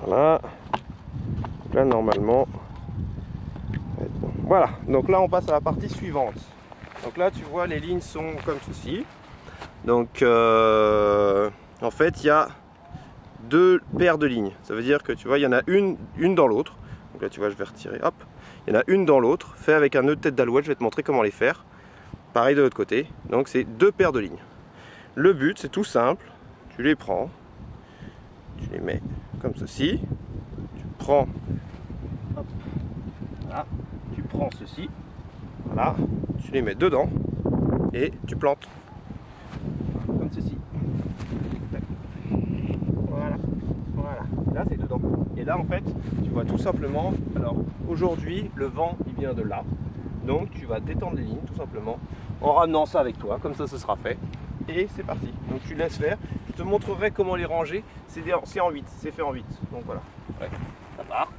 Voilà. Donc là, normalement, bon. Voilà. Donc là, on passe à la partie suivante. Donc là, tu vois, les lignes sont comme ceci. Donc, en fait, il y a deux paires de lignes. Ça veut dire que tu vois, il y en a une dans l'autre. Donc là, tu vois, je vais retirer. Hop. Il y en a une dans l'autre. Fait avec un nœud de tête d'alouette. Je vais te montrer comment les faire. Pareil de l'autre côté. Donc, c'est deux paires de lignes. Le but, c'est tout simple. Tu les prends. Tu les mets comme ceci. Tu prends. Hop. Voilà. Tu prends ceci. Voilà. Tu les mets dedans. Et tu plantes. Comme ceci. Voilà. Voilà. Là, c'est dedans. Et là, en fait, tu vois tout simplement. Alors, aujourd'hui, le vent, il vient de là. Donc, tu vas détendre les lignes, tout simplement, en ramenant ça avec toi. Comme ça, ce sera fait. Et c'est parti. Donc, tu laisses faire. Je te montrerai comment les ranger. C'est en 8. C'est fait en 8. Donc, voilà. Ouais. Ça part.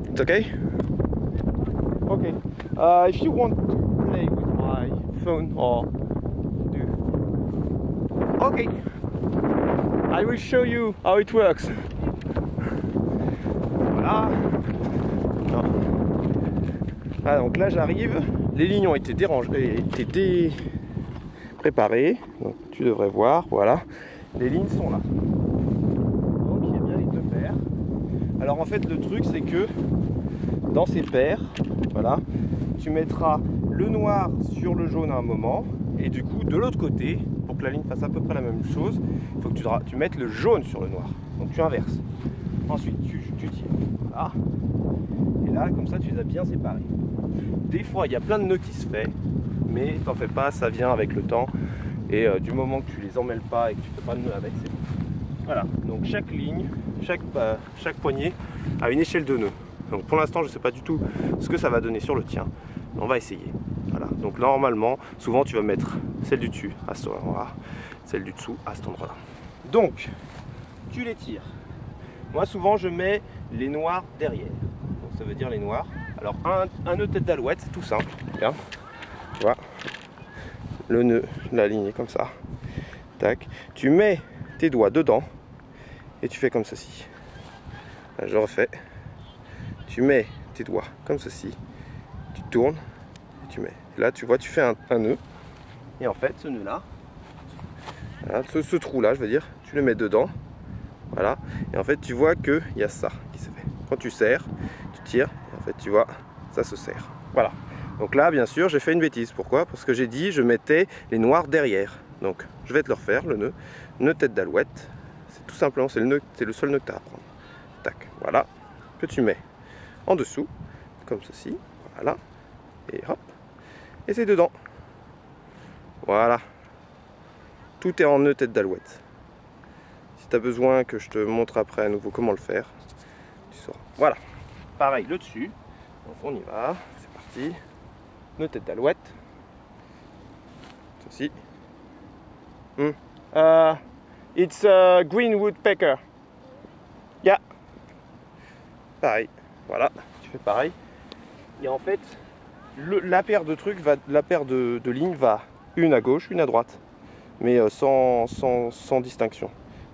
It's okay? Okay. If you want to play with my phone or do... Okay. I will show you how it works. Voilà. Ah, donc là j'arrive. Les lignes ont été préparées. Donc tu devrais voir. Voilà. Les lignes sont là. Donc il y a bien les deux paires. Alors en fait le truc c'est que dans ces paires, voilà, tu mettras le noir sur le jaune à un moment, et du coup de l'autre côté, pour que la ligne fasse à peu près la même chose, il faut que tu mettes le jaune sur le noir. Donc tu inverses. Ensuite tu tires. Voilà. Et là comme ça tu les as bien séparés. Des fois il y a plein de nœuds qui se fait, mais t'en fais pas, ça vient avec le temps. Et du moment que tu les emmêles pas et que tu fais pas de nœud avec, c'est bon. Voilà, donc chaque ligne, chaque poignée a une échelle de nœuds. Donc pour l'instant je ne sais pas du tout ce que ça va donner sur le tien. On va essayer. Voilà. Donc normalement, souvent tu vas mettre celle du dessus à cet endroit-là, celle du dessous à cet endroit-là. Donc tu les tires. Moi souvent je mets les noirs derrière. Donc ça veut dire les noirs. Alors un nœud tête d'alouette, c'est tout simple. Regarde. Tu vois. Le nœud, la ligne est comme ça. Tac. Tu mets tes doigts dedans et tu fais comme ceci. Là, je refais. Tu mets tes doigts comme ceci, tu tournes et tu mets. Et là tu vois, tu fais un nœud, et en fait ce nœud là, voilà, ce trou là je veux dire, tu le mets dedans, voilà, et en fait tu vois qu'il y a ça qui se fait. Quand tu serres, tu tires, et en fait tu vois, ça se serre. Voilà. Donc là bien sûr j'ai fait une bêtise. Pourquoi? Parce que j'ai dit je mettais les noirs derrière. Donc je vais te le refaire, le nœud tête d'alouette. C'est tout simplement, c'est le seul nœud que tu as à prendre. Tac, voilà, que tu mets en dessous, comme ceci, voilà, et hop, et c'est dedans. Voilà. Tout est en nœud tête d'alouette. Si tu as besoin que je te montre après à nouveau comment le faire, tu sauras. Voilà. Pareil, le dessus. Donc on y va, c'est parti. Nœud tête d'alouette. Ceci. It's a green woodpecker. Yeah. Pareil. Voilà, tu fais pareil. Et en fait, la paire de trucs, la paire de lignes va une à gauche, une à droite. Mais sans distinction.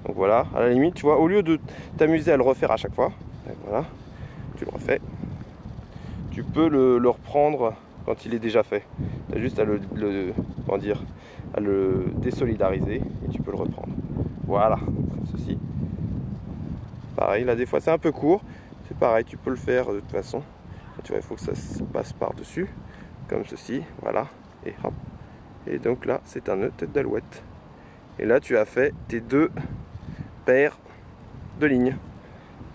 Donc voilà, à la limite, tu vois, au lieu de t'amuser à le refaire à chaque fois, voilà, tu le refais. Tu peux le reprendre quand il est déjà fait. Tu as juste à comment dire, à le désolidariser et tu peux le reprendre. Voilà, comme ceci. Pareil, là des fois c'est un peu court. C'est pareil, tu peux le faire de toute façon. Tu vois, il faut que ça se passe par-dessus, comme ceci, voilà. Et hop. Et donc là, c'est un nœud tête d'alouette. Et là, tu as fait tes deux paires de lignes.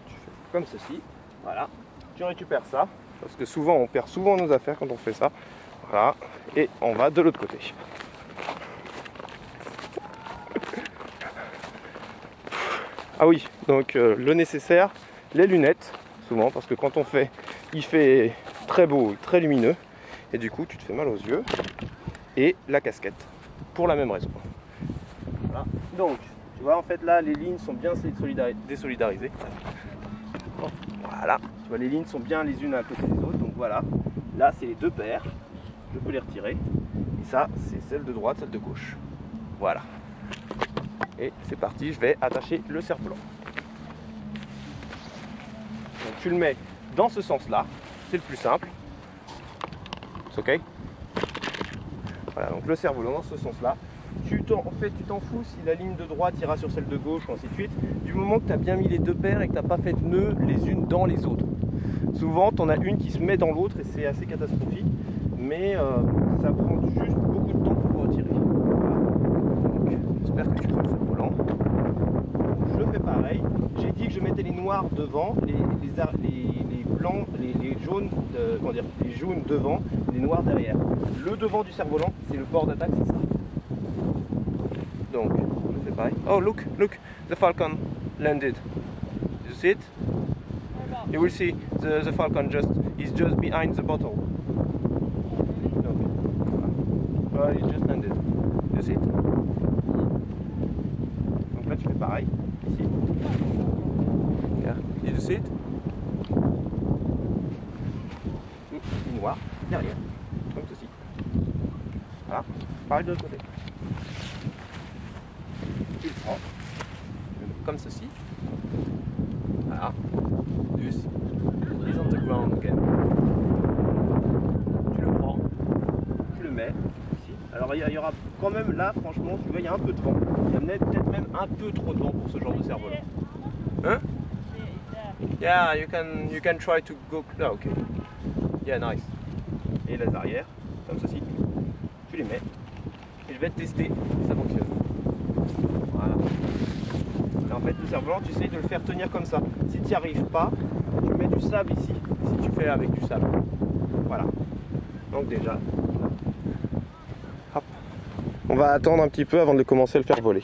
Tu fais comme ceci, voilà. Tu récupères ça, parce que souvent, on perd souvent nos affaires quand on fait ça. Voilà. Et on va de l'autre côté. Ah oui, donc le nécessaire, les lunettes, souvent, parce que quand on fait, il fait très beau, très lumineux. Et du coup, tu te fais mal aux yeux. Et la casquette, pour la même raison. Voilà. Donc, tu vois, en fait, là, les lignes sont bien désolidarisées. Voilà. Tu vois, les lignes sont bien les unes à côté des autres. Donc voilà. Là, c'est les deux paires. Je peux les retirer. Et ça, c'est celle de droite, celle de gauche. Voilà. Et c'est parti, je vais attacher le cerf-volant. Donc tu le mets dans ce sens-là, c'est le plus simple. C'est ok. Voilà, donc le cerf-volant dans ce sens-là. En fait, tu t'en fous si la ligne de droite ira sur celle de gauche ou ainsi de suite. Du moment que tu as bien mis les deux paires et que tu n'as pas fait de nœuds les unes dans les autres. Souvent, tu en as une qui se met dans l'autre et c'est assez catastrophique. Mais ça prend juste beaucoup de temps pour retirer. Voilà. J'espère que tu prends le cerf-volant. Je le fais pareil. J'ai dit que je mettais les noirs devant, les blancs, les jaunes, les jaunes devant, les noirs derrière. Le devant du cerf-volant, c'est le port d'attaque, c'est ça. Donc, je fais pareil. Oh, look, the falcon landed. You see it? You will see the falcon is just behind the bottle. Well, it just landed. You see it? Donc là, tu fais pareil. Ici. Yeah. Did you see it? Noir derrière, comme ceci. Voilà. Pareil de l'autre côté. Tu le prends, comme ceci. Voilà. This is on the ground again. Tu le prends, tu le mets ici. Alors il y aura quand même là, franchement, tu vois, il y a un peu de vent. Il y a peut-être même un peu trop de vent pour ce genre de cerf-volant. Hein? Yeah, you can try to go. Oh, okay. Yeah, nice. Et les arrières, comme ceci. Tu les mets. Et je vais tester si ça fonctionne. Voilà. Et en fait, le cerf-volant, tu essayes de le faire tenir comme ça. Si tu n'y arrives pas, tu mets du sable ici. Si tu fais avec du sable. Voilà. Donc déjà. Hop. On va attendre un petit peu avant de commencer à le faire voler.